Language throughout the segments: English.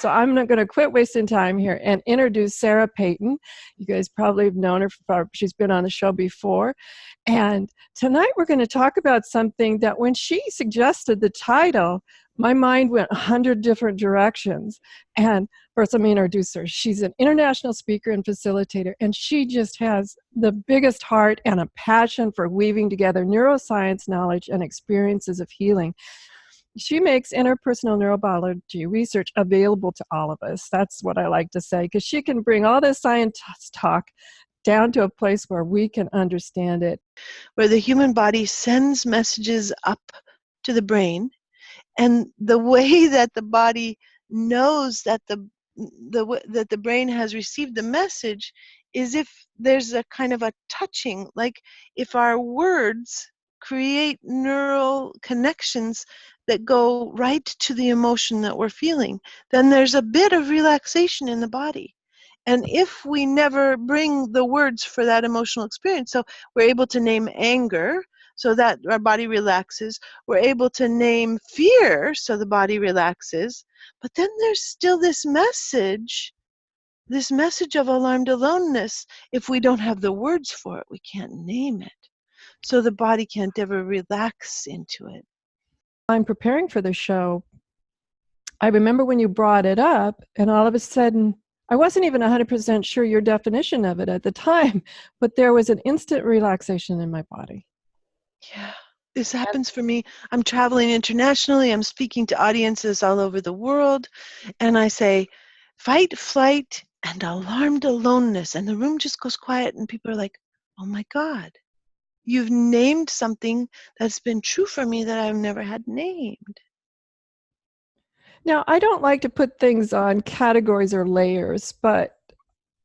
So I'm not going to quit wasting time here and introduce Sarah Peyton. You guys probably have known her. She's been on the show before. And tonight we're going to talk about something that when she suggested the title, my mind went 100 different directions. And first, let me introduce her. She's an international speaker and facilitator, and she just has the biggest heart and a passion for weaving together neuroscience knowledge and experiences of healing. She makes interpersonal neurobiology research available to all of us. That's what I like to say, because she can bring all this science talk down to a place where we can understand it. Where the human body sends messages up to the brain, and the way that the body knows that the brain has received the message is if there's a kind of a touching, like if our words create neural connections that go right to the emotion that we're feeling, then there's a bit of relaxation in the body. And if we never bring the words for that emotional experience, so we're able to name anger so that our body relaxes, we're able to name fear so the body relaxes, but then there's still this message of alarmed aloneness. If we don't have the words for it, we can't name it. So the body can't ever relax into it. I'm preparing for the show. I remember when you brought it up, and all of a sudden, I wasn't even 100% sure your definition of it at the time, but there was an instant relaxation in my body. Yeah, this happens for me. I'm traveling internationally. I'm speaking to audiences all over the world, and I say, fight, flight, and alarmed aloneness, and the room just goes quiet, and people are like, oh my God, you've named something that's been true for me that I've never had named. Now, I don't like to put things on categories or layers, but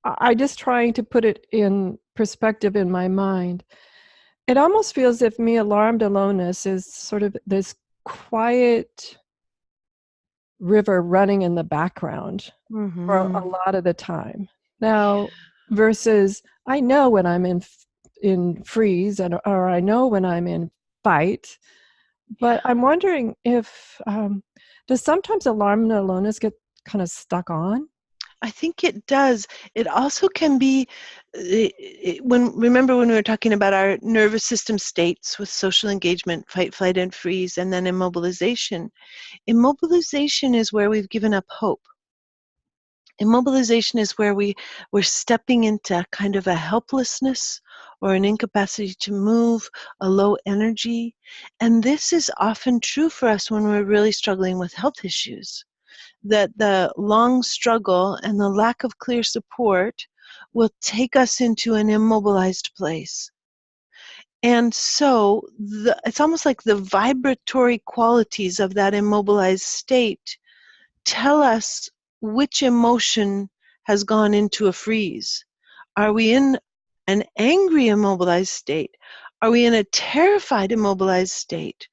I just trying to put it in perspective in my mind. It almost feels as if alarmed aloneness is sort of this quiet river running in the background for a lot of the time. Now, versus I know when I'm in freeze, or I know when I'm in fight, but I'm wondering if does sometimes alarm and aloneness get kind of stuck on? I think it does. It also can be, remember when we were talking about our nervous system states with social engagement, fight, flight, and freeze, and then immobilization. Immobilization is where we've given up hope. Immobilization is where we're stepping into kind of a helplessness or an incapacity to move, a low energy. And this is often true for us when we're really struggling with health issues. That the long struggle and the lack of clear support will take us into an immobilized place. And so it's almost like the vibratory qualities of that immobilized state tell us which emotion has gone into a freeze. Are we in an angry immobilized state? Are we in a terrified immobilized state?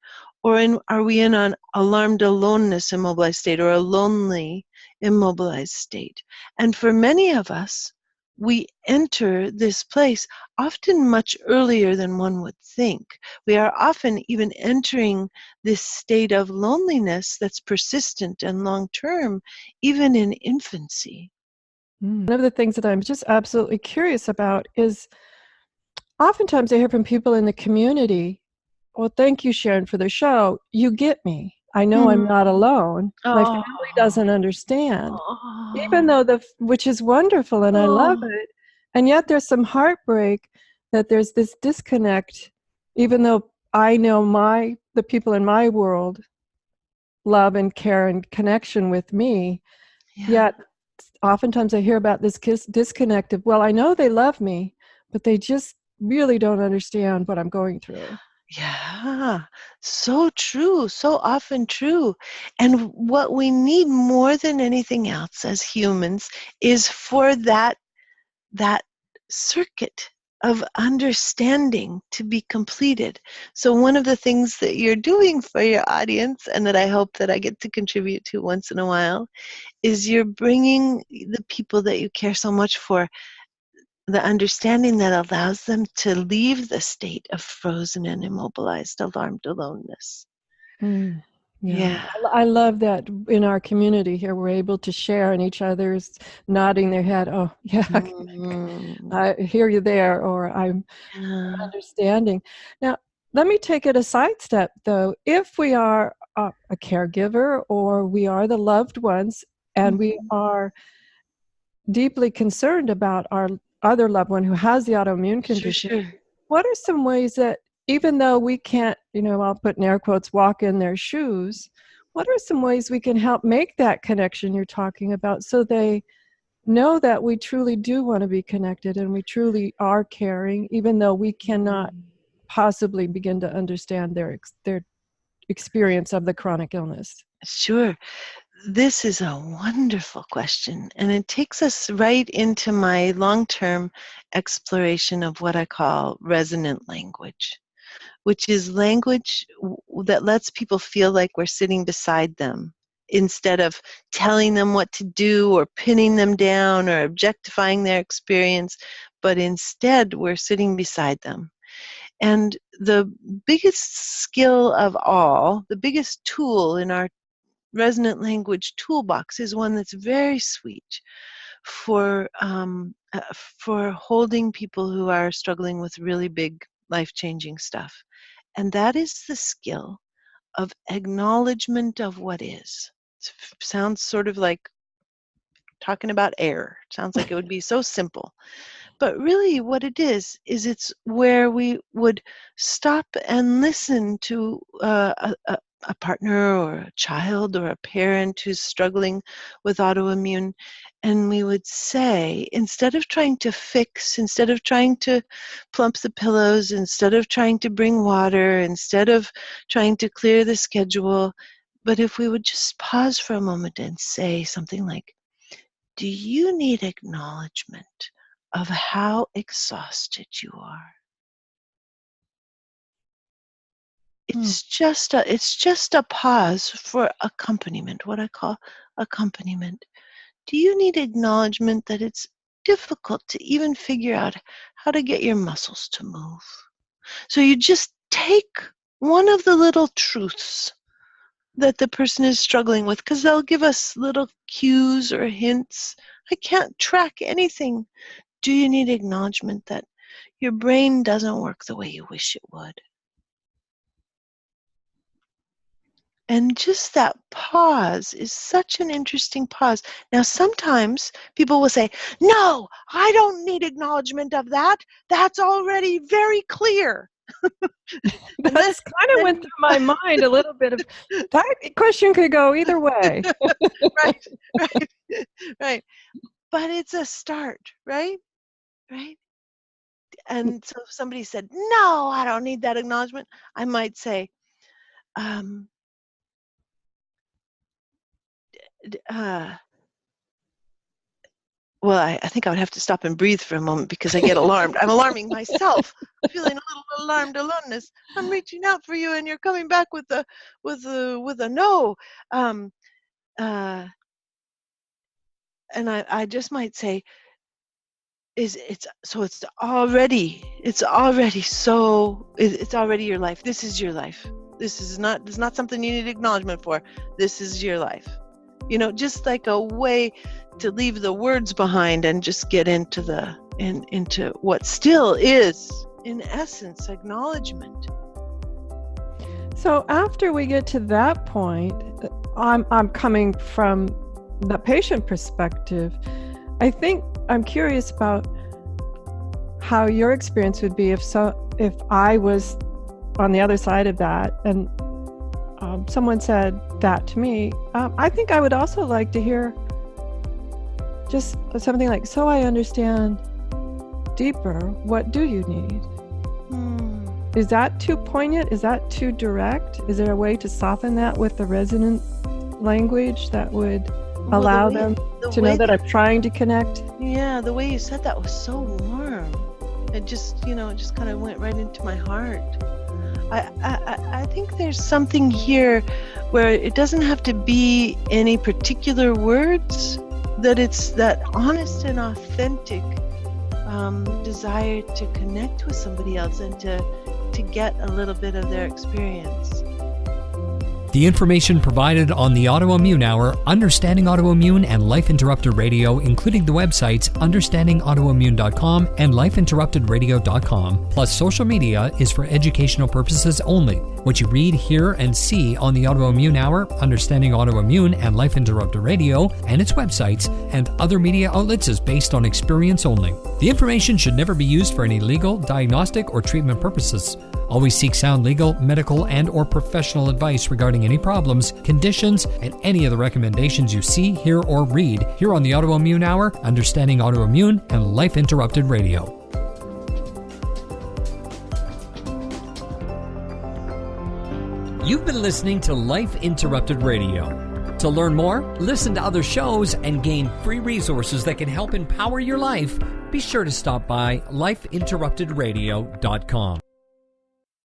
Or are we in an alarmed aloneness immobilized state, or a lonely immobilized state? And for many of us, we enter this place often much earlier than one would think. We are often even entering this state of loneliness that's persistent and long-term, even in infancy. One of the things that I'm just absolutely curious about is oftentimes I hear from people in the community, well, thank you, Sharon, for the show. You get me. I know I'm not alone. My family doesn't understand. Even though which is wonderful and I love it. And yet there's some heartbreak that there's this disconnect, even though I know the people in my world love and care and connection with me. Yet oftentimes I hear about this disconnect of, well, I know they love me, but they just really don't understand what I'm going through. Yeah, so true, so often true. And what we need more than anything else as humans is for that circuit of understanding to be completed. So one of the things that you're doing for your audience, and that I hope that I get to contribute to once in a while, is you're bringing the people that you care so much for the understanding that allows them to leave the state of frozen and immobilized, alarmed aloneness. Yeah. I love that in our community here, we're able to share and each other's nodding their head. Oh, yeah, Mm, I hear you there, or I'm yeah. understanding. Now, let me take it a sidestep, though. If we are a caregiver or we are the loved ones and we Mhm. are deeply concerned about our other loved one who has the autoimmune Sure, condition, sure. what are some ways that, even though we can't, I'll put in air quotes, walk in their shoes, what are some ways we can help make that connection you're talking about so they know that we truly do want to be connected and we truly are caring, even though we cannot Mm. possibly begin to understand their experience of the chronic illness? Sure. This is a wonderful question, and it takes us right into my long-term exploration of what I call resonant language, which is language that lets people feel like we're sitting beside them instead of telling them what to do or pinning them down or objectifying their experience, but instead we're sitting beside them. And the biggest skill of all, the biggest tool in our resonant language toolbox is one that's very sweet for holding people who are struggling with really big life-changing stuff, and that is the skill of acknowledgement of what is. Sounds sort of like talking about air. Sounds like it would be so simple. But really, what it is it's where we would stop and listen to a partner or a child or a parent who's struggling with autoimmune, and we would say, instead of trying to fix, instead of trying to plump the pillows, instead of trying to bring water, instead of trying to clear the schedule, but if we would just pause for a moment and say something like, do you need acknowledgement of how exhausted you are? Hmm. It's just a pause for accompaniment, what I call accompaniment. Do you need acknowledgement that it's difficult to even figure out how to get your muscles to move? So you just take one of the little truths that the person is struggling with, because they'll give us little cues or hints. I can't track anything. Do you need acknowledgement that your brain doesn't work the way you wish it would? And just that pause is such an interesting pause. Now, sometimes people will say, no, I don't need acknowledgement of that. That's already very clear. And That's kind of went then through my mind a little bit of that question could go either way. right, right, right. But it's a start, right? Right? And so if somebody said, no, I don't need that acknowledgement, I might say, um, uh, well, I think I would have to stop and breathe for a moment because I get alarmed. I'm alarming myself. I'm feeling a little alarmed aloneness. I'm reaching out for you, and you're coming back with a no. Um, uh, and I just might say, it's already your life. This is your life. This is not something you need acknowledgement for. This is your life. Just like a way to leave the words behind and just get into what still is, in essence, acknowledgement. So after we get to that point, I'm coming from the patient perspective. I think I'm curious about how your experience would be if I was on the other side of that and someone said that to me. I think I would also like to hear just something like, so I understand deeper, what do you need? Is that too poignant? Is that too direct? Is there a way to soften that with the resonant language that would allow them to know that I'm trying to connect? Yeah, the way you said that was so warm. It just kind of went right into my heart. I think there's something here where it doesn't have to be any particular words, that it's that honest and authentic desire to connect with somebody else and to get a little bit of their experience. The information provided on the Autoimmune Hour, Understanding Autoimmune, and Life Interrupted Radio, including the websites understandingautoimmune.com and lifeinterruptedradio.com, plus social media, is for educational purposes only. What you read, hear, and see on the Autoimmune Hour, Understanding Autoimmune, and Life Interrupted Radio, and its websites, and other media outlets is based on experience only. The information should never be used for any legal, diagnostic, or treatment purposes. Always seek sound legal, medical, and or professional advice regarding any problems, conditions, and any of the recommendations you see, hear, or read here on the Autoimmune Hour, Understanding Autoimmune, and Life Interrupted Radio. You've been listening to Life Interrupted Radio. To learn more, listen to other shows, and gain free resources that can help empower your life, be sure to stop by lifeinterruptedradio.com.